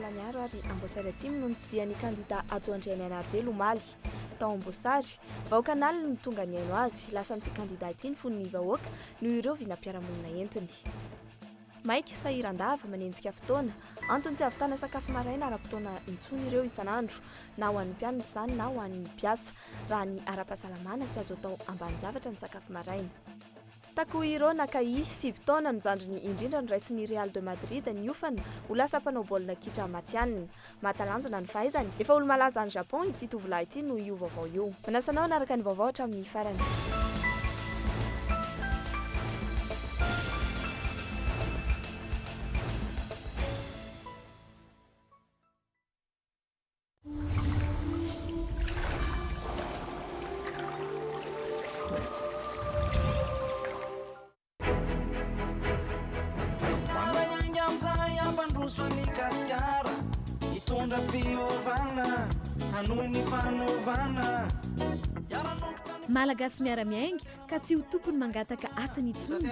Mbalaniaro ary Amboasary Atsimo no notsidihany kandida Ajo Andriana Narvelo omaly. Tao Amboasary, vahoaka analina no tonga niaino azy, lasa n'ity kandida ity ny fon'ny vahoaka noho ireo vinam-piarahamonina entiny. Maika sahirandava manenjika fotoana, antony tsy ahavitana sakafo maraina ara-potoana intsony ireo isan'andro, na ho an'ny mpianatra izany na ho an'ny mpiasa, raha ny ara-pahasalamana tsy azo atao ambanin-javatra ny sakafo maraina. Takuiro Nakai, 7 taona no zandriny indrindra no raisin'ny Real de Madrid niofana ho lasa mpanao baolina kitra matianina. Matalanjona ny fahaizany, efa olo malaza any Japon ity tovolahy ity no io vaovao io. Manasanao anaraka ny vaovao hatramin'ny farany. Malagasy miara-miainga ka tsy ho tompony mangataka atiny intsony.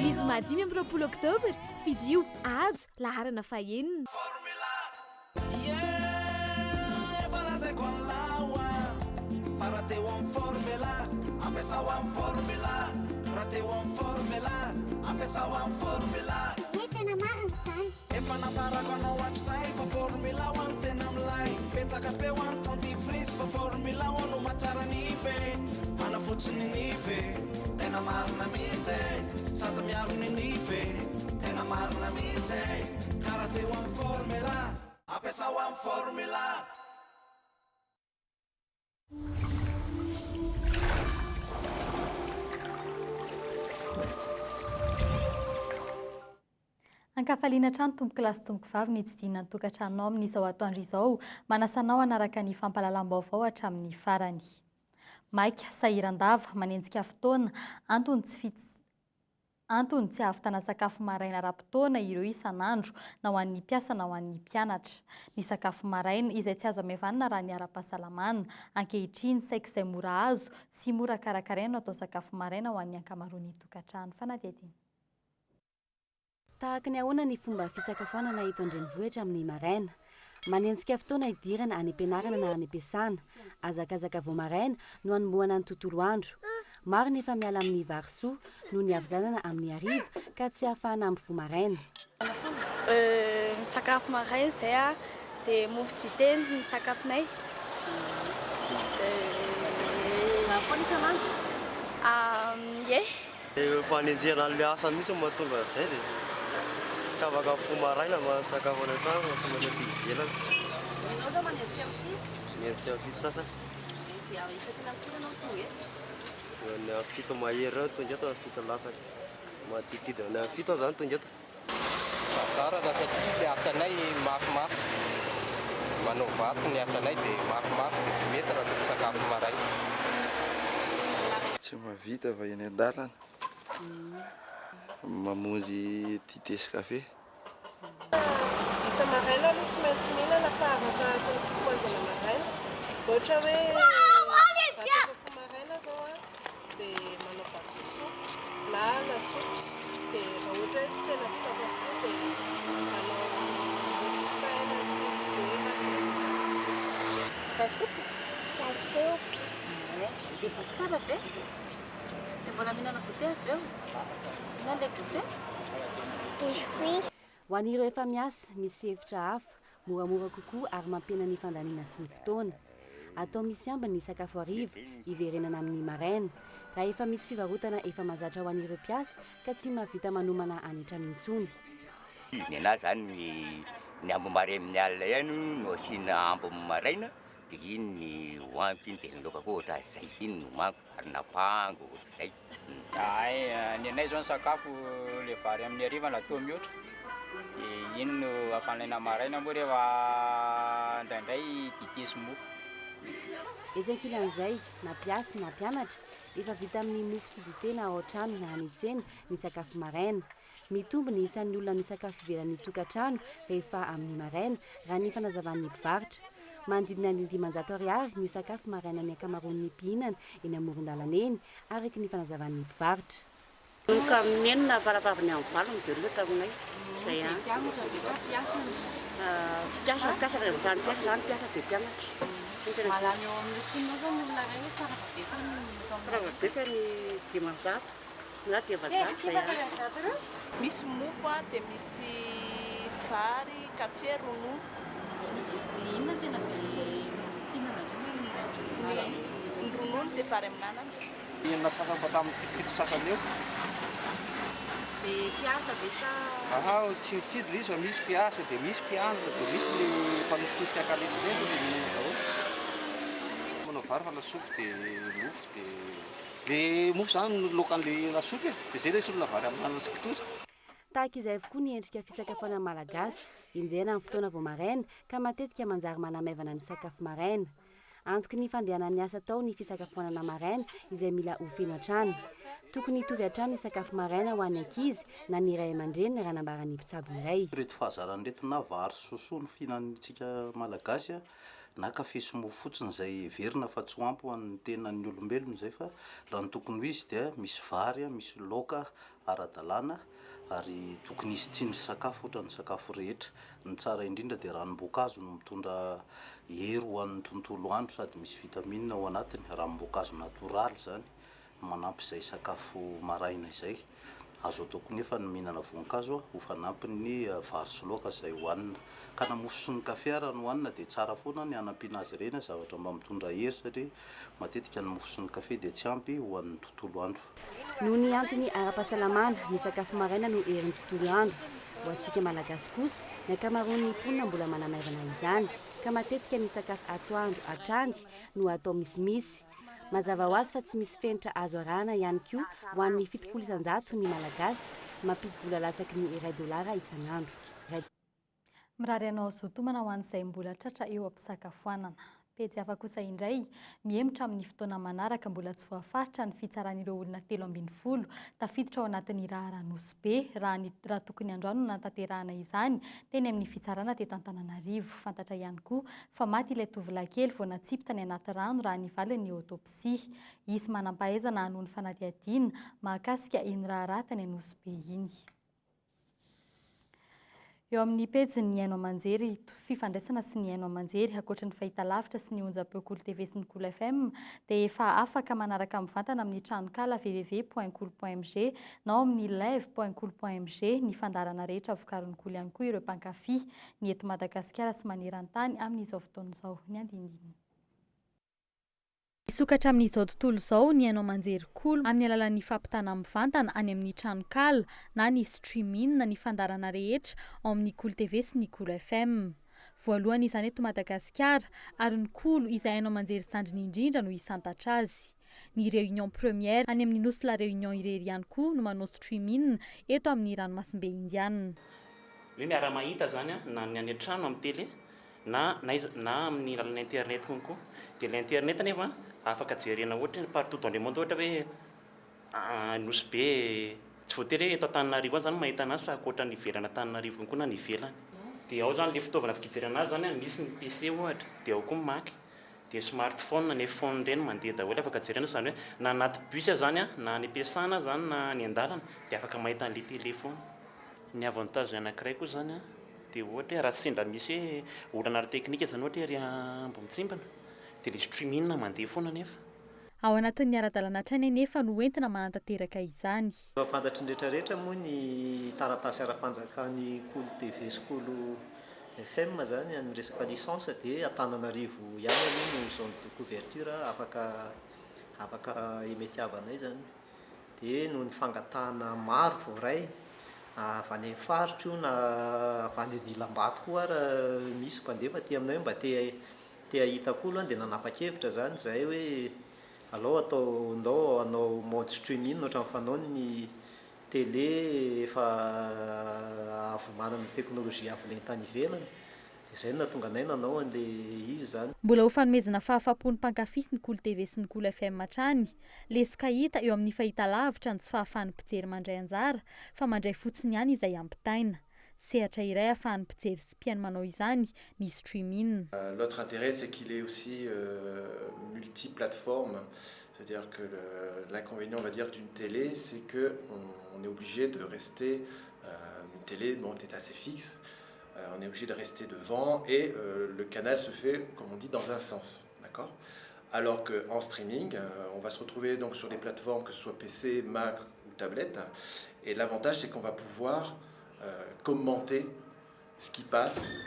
Izy madimy amin'ny 20 oktobra fidio ajo laharana fahenina. Tena marina izany. Efa naparako anao hatrizay fa formula ho any tena milay. Petsaka be ho any dentifrice fa formula ho no mahatsara nify. Manafotsiny nify, tena marina mihitsy. Sady miaro ny nify, tena marina mihitsy. Karate ho any formula, ampiasa ho any formula. Ankafaliana trano tomboky lasy tomboky vavy ny tsidihana ny tokantranonao amin'izao atoandro izao, manasanao anaraka ny fampahalalam-baovao hatramin'ny farany. Maika sahirandava manenjika fotoana antony tsy ahavitana sakafo maraina ara-potoana ireo isan'andro na ho an'ny mpiasa na ho an'ny mpianatra. Ny sakafo maraina izay tsy azo amevanana raha ny ara-pahasalamana, ankehitriny saika izay mora azo sy mora karakaraina atao sakafo maraina ho an'ny ankamaroan'ny tokantrano. Fanadihadina. Tahaka ny ahoana ny fomba fisakafoanana eto an-drenivohitra amin'ny maraina. Manenjika fotoana idirana any am-pianarana na any am-piasana. Azakazaka vao maraina no hanombohana ny tontolo andro. Maro ny efa miala amin'ny varisoa no ny avizanana amin'ny hariva ka tsy ahafahana amin'ny fo maraina. Misakafo maraina izay dia mofo sy dite ny sakafonay. Efa hanenjehana an'ilay asa misy mahatonga izay dia tsy afaka fo maraina sakafo any an-trano tsy maintsy aty ivelany. Ianao zao manenjika amin'ny Menjika fito sasany. dia isaky ny firy anao tonga Ny fito mahery eo tonga eto, fito lasaka. Matitidina ny fito aho zany tonga eto. Tsara raha satria ilay asanay mafimafy. Manao vato ny asanay dia mafimafy, tsy mety raha tsy misakafo maraina. Tsy mahavita va eny an-dalana. Mamonjy dite sy kafe. Isa maraina aloha tsy maintsy mihinana fa afaka atao foazana maraina. Ohatra hoe vatafo maraina zao dia manao vatosoa na lasopy dia raha ohatra hoe tena tsy tafafo dia manao paina sy lasopy. Lasopy. Dia voky tsara ve? Dia mbola mihinana goûté avy eo? Na ilay goûté? Biscuit. Ho an'ireo efa miasa misy hevitra hafa, moramora kokoa ary mampihena ny fandaniana sy ny fotoana. Atao misy ambiny ny sakafo hariva hiverenana amin'ny maraina. Raha efa misy fivarotana efa mahazatra ho an'ireo mpiasa ka tsy mahavita manomana any an-trano intsony. Ny anahy zany ny ambomaraina amin'ny alina ihany no asiana ambomaraina dia iny ny hoaniko iny dia ny laoka koa ohatra izay iny no hoaniko ary napango ohatr'izay. Ny anay zao ny sakafo le vary amin'ny hariva natao mihoatra dia iny no afanaina maraina moa rehefa indraindray dite sy mofo. Ezenkilan'izay na mpiasa na mpianatra efa vita amin'ny mofo sy dite na ao an-trano na any an-tsena ny sakafo maraina. Mitombo ny isan'ny olona misakafo ivelan'ny tokantrano rehefa amin'ny maraina raha ny fanazavan'ny mpivarotra. manodidina ny 500 ariary ny sakafo maraina ny akamaroan'ny mpihinana eny amoron-dalana eny araka ny fanazavan'ny mpivarotra. Ka menina varavavany amin'ny valony dia loatra aminay. Zay ihany. Piasa rehefa piasa zany piasa dia mpianatra. Malamy eo amin'ny tsinona zao milona regny karazabetsany karazabetsany 500 na 700 zay ihany. Misy mofo dia misy vary, kafe, ronono. Inona tena be mpihinana Ny ronono dia vary amin'anana. Enina sasany fa tamin'ny fito sasany eo. dia piasa be sa Tsy mifidy izy fa misy piasa dia misy mpianatra dia misy ny mpanositosika akalesy reny daholo. Manao vary fa lasopy dia mofo dia mofo zany lokan'ilay lasopy dia zay ilay solona vary amin'ny sy kitoza. Tahaka izay avokoa ny endrika fisakafoana malagasy injena amin'ny fotoana vao maraina ka matetika manjary manamevana ny sakafo maraina. Antoky ny fandehanan'ny asa tao ny fisakafoanana maraina izay mila ho feno hatrany. Tokony hitovy hatrany ny sakafo maraina ho an'ny ankizy na ny iray aman-dreny raha nambaran'ny mpitsabo iray. Reto fahazarany reto na vary sosoa no fihinantsika malagasy na kafe sy mofo fotsiny izay verina fa tsy ho ampy ho an'ny tenan'ny olombelona izay fa raha ny tokony ho izy dia misy vary, misy laoka ara-dalàna ary tokony izy tsy ny sakafo ohatran'ny sakafo rehetra. Ny tsara indrindra dia ranom-boankazo no mitondra hery ho an'ny tontolo andro sady misy vitamine ao anatiny. Ranom-boankazo natoraly zany manampy izay sakafo maraina izay. Azo atao konefa ny mihinana voankazo ho fanampiny ny vary sy laoka izay hohanina. Ka na mofo sy ny kafe raha no hohanina dia tsara foana ny hanampiana azy ireny zavatra mba mitondra hery satria matetika ny mofo sy ny kafe dia tsy ampy ho an'ny tontolo andro. Noho ny antony ara-pahasalamana ny sakafo maraina no herin'ny tontolo andro. Ho antsika malagasy kosa ny ankamaroan'ny mponina mbola manamevana izany ka matetika ny sakafo atoandro hatrany no atao misimisy. Mazava ho azy fa tsy misy fenitra azo arahana ihany koa ho an'ny 700 ny malagasy mampidi-bola latsaky ny $1 isan'andro. Mirary anao zotomana ho an'izay mbola tratra eo am-pisakafoanana. Pejy hafa kosa indray mihemotra amin'ny fotoana manaraka mbola tsy voafaritra ny fitsaran'ireo olona 12 tafiditra ao anatin'ny raha-ranosy be raha tokony androano natanterahana izany teny amin'ny fitsarana teto Antananarivo. Fantatra ihany koa fa maty ilay tovolahy kely vao natsipita ny anaty rano raha nivaliny autopsia. Isy manam-pahaizana hanohy ny fanadihadiana mahakasika iny raha-ratany anosy be iny. Eo amin'ny pejy ny Haino Amanjery fifandraisana sy ny Haino Amanjery ankoatra ny fahitalavitra sy ny onjam-peo Cool TV sy ny Cool FM dia efa afaka manaraka mivantana amin'ny tranokala www.cool.mg na amin'ny live.cool.mg ny fandarana rehetra vokarin'ny Cool ihany koa ireo mpankafy ny eto Madagasikara sy maneran-tany amin'izao fotoan'izao ny andindininy. Isokatra amin'izao tontolo izao ny Haino Amanjery Cool amin'ny alalan'ny fampitana mivantana any amin'ny tranokala na ny streaming na ny fandarana rehetra ao amin'ny Cool TV sy ny Cool FM. Voalohany izany eto Madagasikara ary ny Cool izay Haino Amanjery zandriny indrindra no hisantatra azy. Ny réunion première any amin'ny nosy la réunion irery ihany koa no manao streaming eto amin'ny ranomasimbe indiana. Hoe miara-mahita zany na ny any trano amin'ny télé na amin'ny alalan'ny internet konko. Dia l'internet nefa afaka jerena ohatra partout dans le monde ohatra hoe nosy be tsy voatery eto Antananarivo zany mahita anazy fa ankoatra ny ivelana Antananarivo konko na ny ivelany. Dia ao zany le fitaovana afaka hijerena azy zany misy ny PC ohatra dia ao koa ny Mac dia smartphone ny phone reny mandeha daholo afaka jerena zany hoe na anaty bus zany na ny ampiasana zany na ny an-dalana dia afaka mahita an'le téléphone. Ny avantage anankiray koa zany dia ohatra raha sendra misy hoe olana ara-teknika zany ohatra hoe ambo mitsimbana dia le streaming mandeha foana nefa. Ao anatin'ny ara-dalàna hatrany nefa no entina manantanteraka izany. Fantatry ny rehetrarehetra moa ny taratasy ara-panjakan'ny Cool TV sy Cool FM zany ny resaka licence dia Antananarivo ihany no zone de couverture afaka emetiavanay zany. Dia noho ny fangatahana maro voaray avy any faritra io na avy any Ilambato koa raha misy mpandefa ty aminay mba te ahita Cool dia nanapa-kevitra zany zay hoe alao ndao anao mode streaming ohatran'ny fanao ny télé efa avy manana teknôlôjia avy lentany ivelany dia zay nahatonga anay nanao an'ilay izy zany. Mbola ho fanomezana fahafapon'ny mpankafy ny Cool TV sy ny Cool FM hatrany lesoka hita eo amin'ny fahitalavitra ny tsy fahafahan'ny mpijery mandray anjara fa mandray fotsiny ihany izay ampitaina. sehatra iray ahafahan'ny mpijery sy mpiaino manao izany ny streaming. L'autre intérêt, c'est qu'il est aussi multiplateforme. C'est-à-dire que l'inconvénient, on va dire, d'une télé, c'est qu'on est obligé de rester, une télé, bon, est assez fixe, on est obligé de rester devant et le canal se fait, comme on dit, dans un sens, d'accord ? Alors qu'en streaming, on va se retrouver donc sur des plateformes, que ce soit PC, Mac ou tablette, et l'avantage, c'est qu'on va pouvoir commenter ce qui passe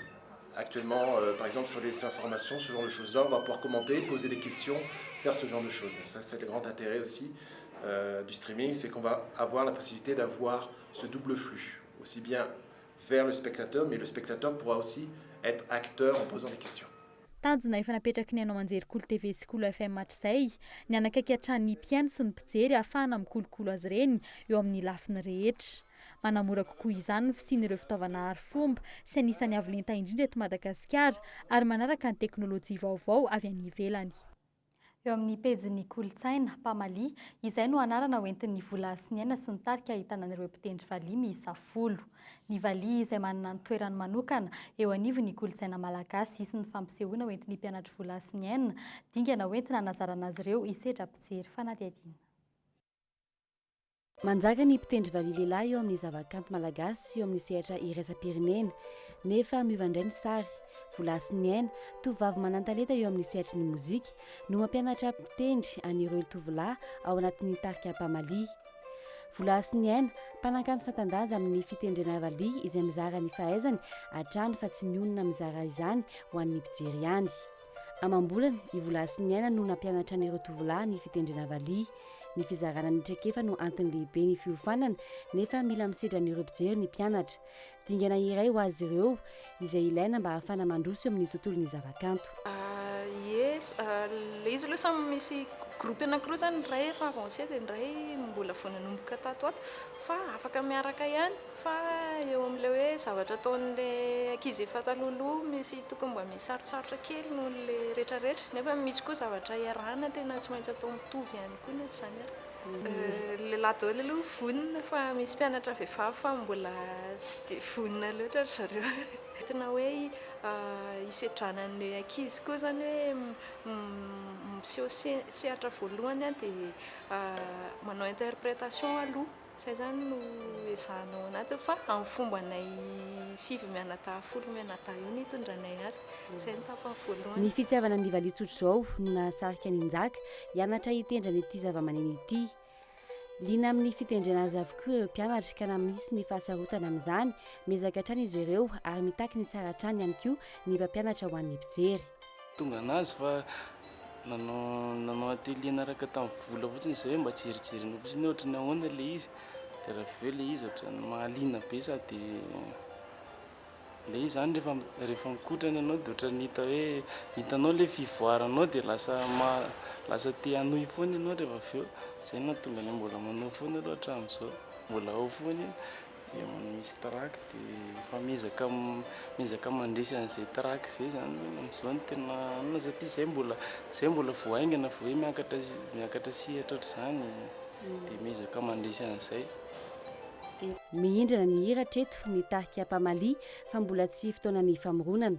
actuellement, par exemple, sur les informations, ce genre de choses-là, on va pouvoir commenter, poser des questions, faire ce genre de choses. Ça, c'est le grand intérêt aussi du streaming, c'est qu'on va avoir la possibilité d'avoir ce double flux, aussi bien vers le spectateur, mais le spectateur pourra aussi être acteur en posant des questions. Tanjona efa napetraky ny anao manjery Kolo TV sy Kolo FM matrizay, ny anakaiky hatrany mpiaino sy ny mpijery ahafahana mikolokolo azy ireny eo amin'ny lafiny rehetra. Manamora kokoa izany ny fisian'ireo fitaovana arifomba sy anisan'ny avolenta indrindra eto Madagasikara ary manaraka ny teknôlôjia vaovao avy any ivelany. Eo amin'ny pejin'ny Kolotsaina Pamalia izay no anarana hoentin'ny vola Asiniaina sy ny tarika ahitana an'ireo mpitendry valiha miisa 10. Ny valiha izay manana ny toerany manokana eo anivon'ny kolotsaina malagasy izy ny fampisehoana hoentin'ny mpianatra vola Asiniaina, dingana hoentina hanazarana azy ireo hisedra mpijery fanadihadiana. Manjaka ny mpitendry valiha lehilahy eo amin'ny zavakanto malagasy eo amin'ny sehatra iraisam-pirenena nefa miovandray ny sary. Vola Asiniaina, tovovavy manan-talenta eo amin'ny sehatry ny mozika no mampianatra mpitendry an'ireo tovolahy ao anatin'ny tarika Pamalia. Vola Asiniaina, mpanakanto fantandanja amin'ny fitendrena valiha izay mizara ny fahaizany hatrany fa tsy mionona mizara izany ho an'ny mpijery ihany. Amam-bolana, i Vola Asiniaina no nampianatra an'ireo tovolahy ny fitendrena valiha. Ny fizarana ny traikefa no antony lehibe ny fiofanana nefa mila misedra an'ireo mpijery ny mpianatra. Dingana iray ho azy ireo izay ilaina mba ahafana mandroso amin'ny tontolon'ny zavakanto. Yes, le izy aloha samy misy groupe anankiroa zany ny ray efa avancé dia ny ray mbola vao nanomboka tato ato fa afaka miaraka ihany fa eo amin'ilay hoe zavatra ataon'ilay ankizy efa talohaloha misy tokony mba misy sarotsarotra kely noho le rehetrarehetra nefa misy koa zavatra iarahana tena tsy maintsy atao mitovy ihany koa nefa zany le ladolo aloha vonona fa misy mpianatra vehivavy fa mbola tsy dia vonona loatra ry zareo tena hoe hisedranan'ny ankizy koa zany hoe miseho sehatra voalohany dia manao interprétation aloha zay zany no ezahanao anaty fa amin'ny fombanay 7 mianadahy 10 mianadahy io nitondranay azy zay ny tapany voalohany. Ny fitiavana ny valitsotro zao no nasarika ny njaka hianatra hitendra n'ity zavamaneno ity. Liana amin'ny fitendrena azy avokoa ireo mpianatra ka na misy ny fahasarotana amin'izany miezaka hatrany izy ireo ary mitaky ny tsara hatrany ihany koa ny mpampianatra ho an'ny mpijery. Tonga anazy fa nanao atelier naraka tamin'ny vola fotsiny izay mba tserijerena fotsiny ohatrany ahoana le izy dia raha ve le izy ohatrany mahaliana be sady le izy zany rehefa mikotrana anao dia ohatrany hita hoe hitanao le fivoaranao dia lasa te hanohy foana ianao rehefa avy eo izay no tonga ny mbola manohy foana aloha hatramin'izao mbola ao foana dia misy traky dia efa miezaka mandresy an'izay traky izay zany amin'izao no tena anona satria izay mbola voaingana vao hoe miakatra sihatra ohatr'izany dia miezaka mandresy an'izay. Mihindrana ny hira treto ny tarika Pamalia fa mbola tsy fotoanan'ny famoronana.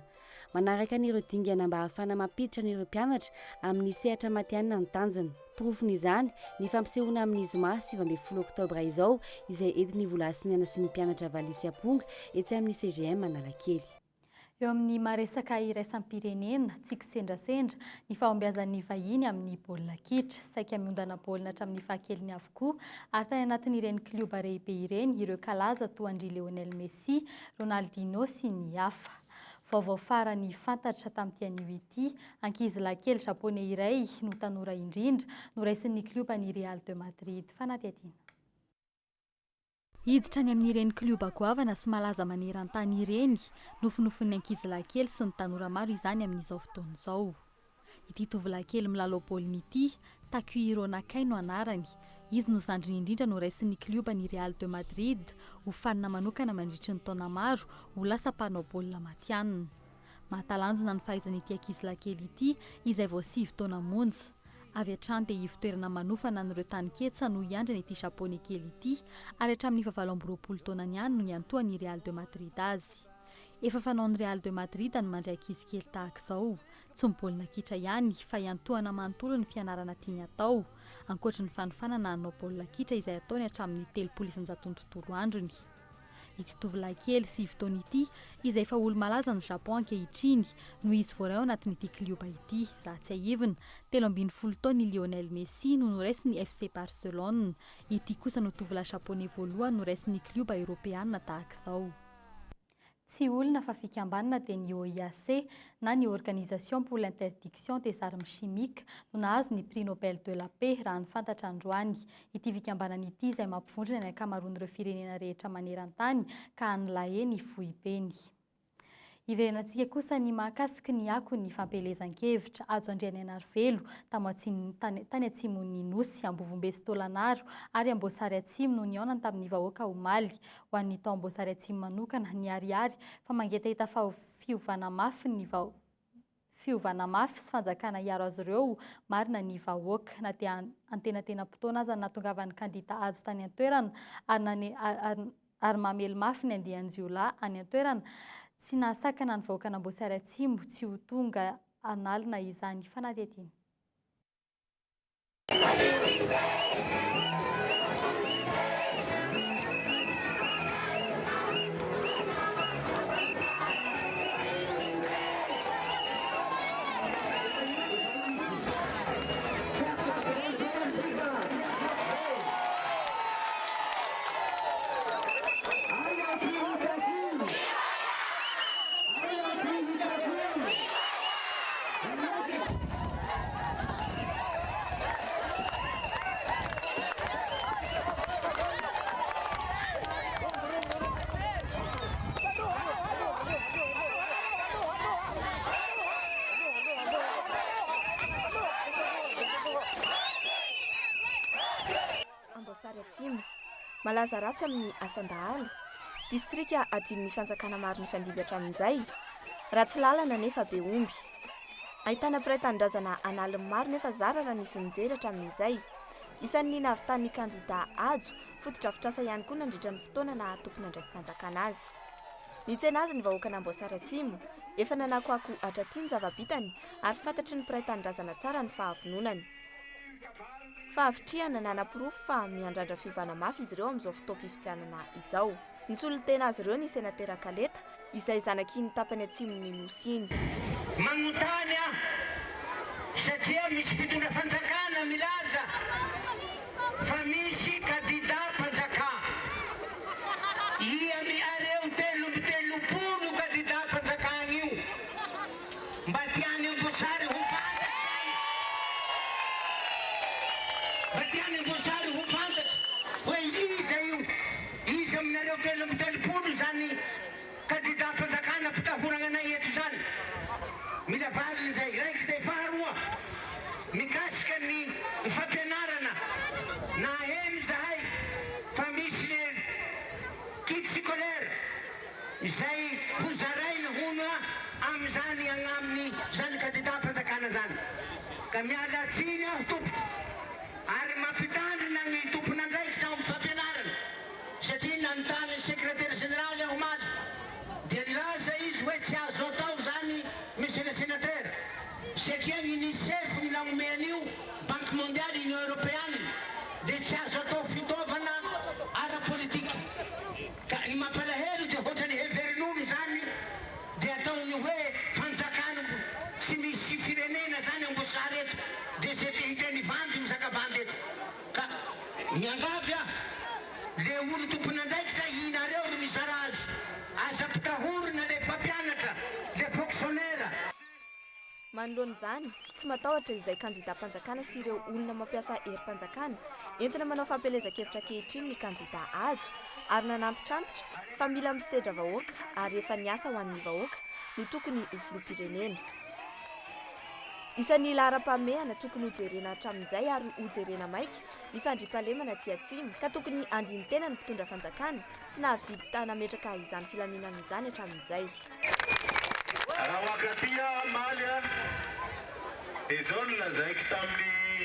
Manaraka an'ireo dingana mba ahafana mampiditra an'ireo mpianatra amin'ny sehatra matianina ny tanjona. Porofon'izany ny fampisehoana amin'ny zoma 17 oktobra izao izay entin'ny Vola Asiniaina sy ny mpianatra valiha sy amponga etsy amin'ny CGM Analakely. Eo amin'ny maresaka iraisam-pirenena tsika sendrasendra ny fahombiazan'ny vahiny amin'ny baolina kitra saika miondana baolina hatramin'ny fahakeliny avokoa ary tany anatin'ireny klioba lehibe ireny ireo kalaza toa an'i Lionel Messi, Ronaldinho sy ny hafa. Vaovao farany fantatra tamin'ity anio ity, ankizilahy kely Japonais iray no tanora indrindra no raisin'ny kliobany Real de Madrid fanadihadiana. Hiditra any amin'ireny klioba goavana sy malaza maneran-tany ireny nofinofin'ny ankizilahy kely sy ny tanora maro izany amin'izao fotoana izao. Ity tovolahy kely milalao baolina ity, Takuhiro Nakai no anarany. Izy no zandriny indrindra no raisin'ny kliobany Real de Madrid ho fanina manokana mandritry ny taona maro ho lasa mpanao baolina matianina. Mahatalanjona ny fahaizan'ity ankizilahy kely ity izay vao 7 taona monja. avy hatrany dia hivitoerana manofana n'ireo taniketsa no hiandrana ity japonais kely ity ary hatramin'ny 27 taonany ihany no niantohany Real de Madrid azy. Efa fanaon'ny Real de Madrid ny mandray ankizy kely tahaka izao, tsy mibaolina kitra ihany fa iantohana manontolo ny fianarana tiany atao, ankoatra ny fanofanana hanao baolina kitra izay ataony hatramin'ny 300 tontolo androny. Ity tovolahy kely 7 taona ity izay efa olo-malaza ny Japon ankehitriny no izy voaray ao anatin'ity klioba ity, raha tsy ahivina 17 taona i Lionel Messi no noraisiny FC Barcelone. Ity kosa no tovolahy japonais voalohany noraisiny klioba Europeana tahaka izao. Tsy olona fa fikambanana dia ny OIAC na ny Organisation pour l'interdiction des armes chimiques no nahazo ny prix Nobel de la paix raha ny fantatra androany. Ity fikambanana ity izay mampivondrona ny ankamaroan'ireo firenena rehetra maneran-tany ka an'lahe ny fohipeny. Iverenantsika kosa ny mahakasiky ny ako ny fampelezan-kevitra azo andriany Anarivelo tany atsimon'ny Nosy Ambovombe sy Tôlanaro ary Amboasary Atsimo no niaonany tamin'ny vahoaka omaly. Ho an'ny tao Amboasary Atsimo manokana ny ariary fa mangetahita fiovana mafy sy fanjakana hiaro azy ireo marina ny vahoaka na dia antenatena-potoana aza nahatongavan'ny kandida azo tany an-toerana ary mamely mafy ny andehan-jiolahy any an-toerana. Tsy nahasakana ny vahoaka n'Amboasary Atsimo tsy ho tonga analina izany fanadihadiana. Amboasary Atsimo malaza ratsy amin'ny Asandahalo, distrika adinon'ny fanjakana maro ny fandimby hatramin'izay, ratsy lalana nefa be omby. Ahitana mpiray tanindrazana analin'ny maro nefa zara raha nisy nijery hatramin'izay. Isan'ny nahavitan'ny kandida ajo fototra afitrasa ihany koa nandritra ny fotoana na tompona ndraiky mpanjakana azy. Nitsena azy ny vahoaka n'Amboasary Atsimo, efa nanakoako hatraty ny zava-bitany ary fantatry ny mpiray tanindrazana tsara ny fahavononany. Fahavitriana nanapirofo fa miandrandra fiovana mafy izy ireo amin'izao fotoam-pifidianana izao. Ny solon-tena azy ireo ny senatera Kaleta izay zanaky ny tapany atsimon'ny Nosy iny. Magnotany satria misy mpitondra fanjakana milaza fa misy kandida mpanjaka. Ia miareo telopolo kandida mpanjakana io mba tiany Amboasary ho fantatry. Mba tiany Amboasary ho fantatry hoe iza io, iza aminareo telopolo zany kandida mpanjakana mpitahorana anay eto zany. Mila valiny zay, raiky zay faharoa mikasika ny fampianarana na heno zahay fa misy le kit scolaire izay hozaraina hono amin'izany agnaminy zany kandida mpanjakana zany. Ka miala tsiny aho tompo ary mampitandrina ny tompona andraikitra ao amin'ny fampianarana satria nanontany secrétaire général aho omaly dia nilaza izy hoe tsy azo atao zany monsieur le sénateur satria ny UNICEF ny nanome an'io Banque mondiale Union européenne dia tsy azo atao fitaovana ara-politique. Ka ny mampalahelo dia ohatrany heverin'olo zany dia ataony hoe fanjakana tsy misy firenena zany Amboasary eto dia zay te hiteny vandy mizakavandy eto. Ka miangavy le olo tompona andraikitra inareo ro mizara azy aza pitahorina le mpampianatra le fonctionnaire. Manoloana izany tsy matahotra izay kandida mpanjakana sy ireo olona mampiasa herim-panjakana entina manao fampelezan-kevitra ankehitriny ny kandida ajo ary nanantitrantitra fa mila misedra vahoaka ary efa niasa ho an'ny vahoaka no tokony ho filoham-pirenena. Isan'ny laharam-pahamehana tokony hojerena hatramin'izay ary hojerena maika ny fandriam-pahalemana aty Atsimo ka tokony andiny tena ny mpitondra fanjakana tsy nahavidy tany hametraka izany filaminana izany hatramin'izay. Raha wakatia maly dia izao no lazaiko tamin'ny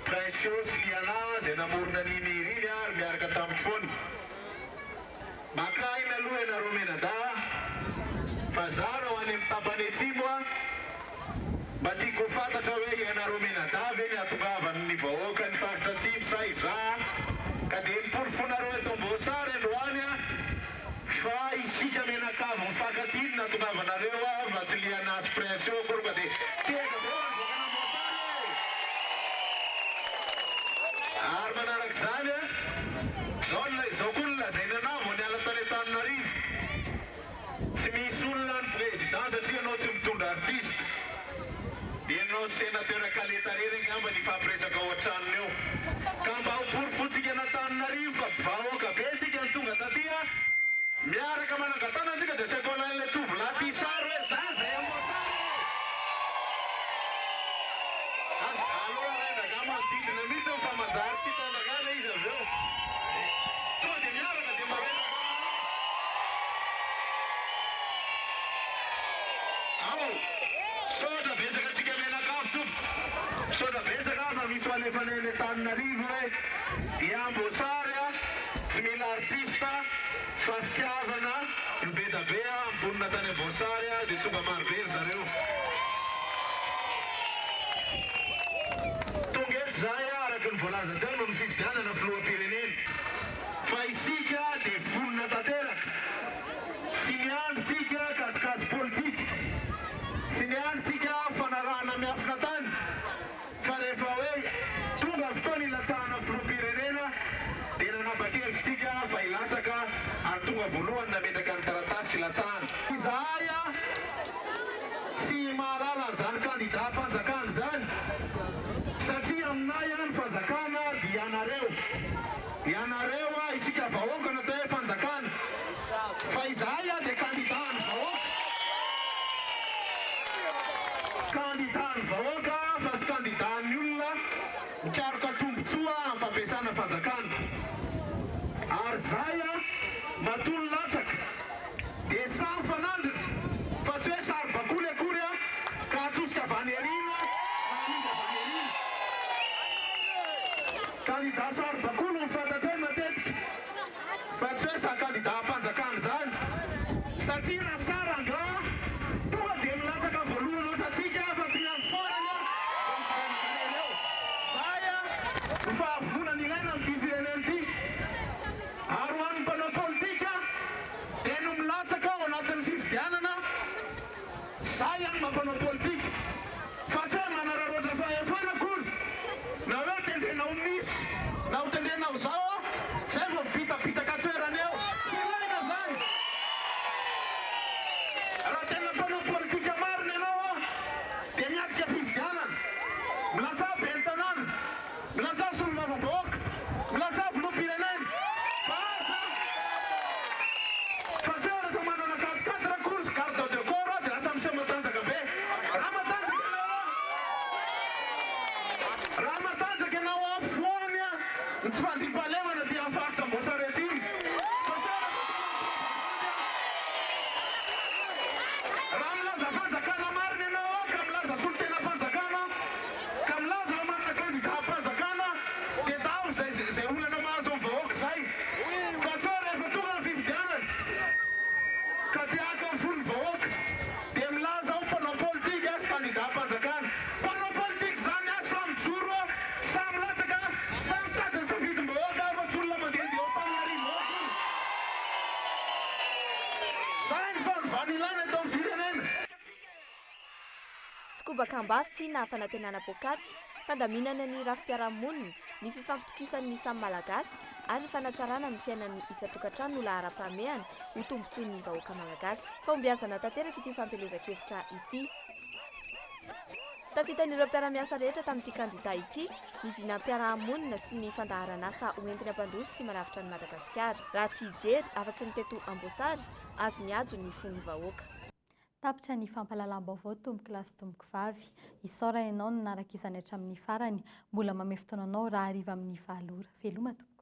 pression sy liana zay namorona niny riny ary miaraka tamin'ny foana makaina aloha ianareo menada fa zara ho any amin'ny tapany atsimo a mba tiako fantatra hoe ianareo menada ve ny atongavany ny vahoaka ny faritra atsimo sa iza ka dia miporofonareo eto Amboasary androany a fa isika menakava mifankatinina atongavanareo a fa tsy lianazy pression kory ka dia teka be ary manaraka izany a zao koa ny lazaina anao vao niala tany Antananarivo tsy misy olona ny président satria anao tsy mitondra artiste dia anao sénateur Kaletarera angamba ny fampiresaka ao an-tranony eo ka mba hoporofontsika ny Antananarivo fa vahoaka be tsika ny tonga taty a miaraka manangatana antsika dia saiko alain'ilay tovolahy ty sary hoe za zay Amboasary aloha rainaka manodidina mihitsy fa manjary tsy tondrakana izy avy eo tonga dia miaraka dia marena ao sotra betsaka antsika menakavy tompo sotra betsaka fa misy hoalefanay ny Antananarivo hoe dia Amboasary a tsy mila artista fa fitiavana ny be da be a amponina tany Amboasary a dia tonga marobe ry zareo tonga eto zay a araky ny voalaza teo no ny fifidianana filoham-pirenena fa isika dia vonona tanteraka sy miandritsika kasikasy politika sy miandritsika fanarahana miafina tany fa rehefa hoe tonga fotoana ilatsahana filoham-pirenena dia nanapa-kevitsika fa ilatsaka ary tonga voalohany nametraka ny taratasy ilatsahana izahay a tsy mahalala zany candidat mpanjakana zany satria aminay a ny fanjakana dia ianareo a isika vahoaka natao hoe fanjakana fa izahay a dia candidat ny vahoaka fa tsy candidat ny olona mikaroka tombontsoa amin'ny fampiasana fanjakana ary zay a matolo latsaka dia samy fanandrina fa tsy hoe sary bakoly akory a ka atosika vanerina candidat sary bakoly ny fantatra hoe matetika fa tsy hoe sa candidat mpanjakana zany satria na sara nga tonga dia milatsaka voalohany ohatratsika fa tsy miandro farany a zay a ny fahavonana ilaina amin'ny firenena ity ary ho an'ny mpanao politika dia no milatsaka ao anatin'ny fifidianana zay any mampanao politika fa tsy hoe manararoatra fahefana kory na hoe tendrenao misy na ho tendrenao zao a zay vao bitapitaka toerany eo tsy ilaina zany raha tena mpanao politika marina ianao a dia miatrika fifidianana milatsa be ny tanàna milatsa solombavam-bahoaka milatsa filoham-pirenena fa tsy ohatra manana 4 course carte de corps dia lasa miseo matanjaka be raha matanjaka ianao afoany a ny tsy fandrimpahalemana dia amin'ny faritra Amboasary atsimo raha milaza fanjakana marina ianao ka milaza solotena mpanjakana ka milaza la manana candidat mpanjakana dia tao zay olana mahazo amin'ny vahoaka zay fa tsy hoe rehefa tonga ny fifidianana ka tiaka ny folo vahoaka dia milaza ho mpanao politika sy candidat mpanjakana mpanao politika zany a samy joro a samy latsaka samy tady ny safidim-bahoaka fa tsy olona mandeha dia Antananarivo zay ny fanovana ilaina eto amin'ny firenena tsy kobakambafitsy na fanantenana pokatsy fandaminana ny rafi-piarahamonina ny fifampitokisan'ny samy malagasy ary ny fanatsarana ny fiainan'ny isa-tokantrano no lahara-pahamehana ho tombontsoin'ny vahoaka malagasy fahombiazana tanteraka ity fampelezan-kevitra ity tafitan'ireo mpiara-miasa rehetra tamin'ity candidat ity ny vinam-piarahamonina sy ny fandaharana asa hoentiny ampandroso sy manavitra ny Madagasikara raha tsy hijery afa-tsy ny teto Amboasary azo ny ajo ny fon'ny vahoaka tapitra ny fampahalalam-baovao tomboky lasy tomboky vavy isaora ianao no nanaraka izany hatramin'ny farany mbola mamefy fotoananao raha hariva amin'ny 7 ora veloma tompoko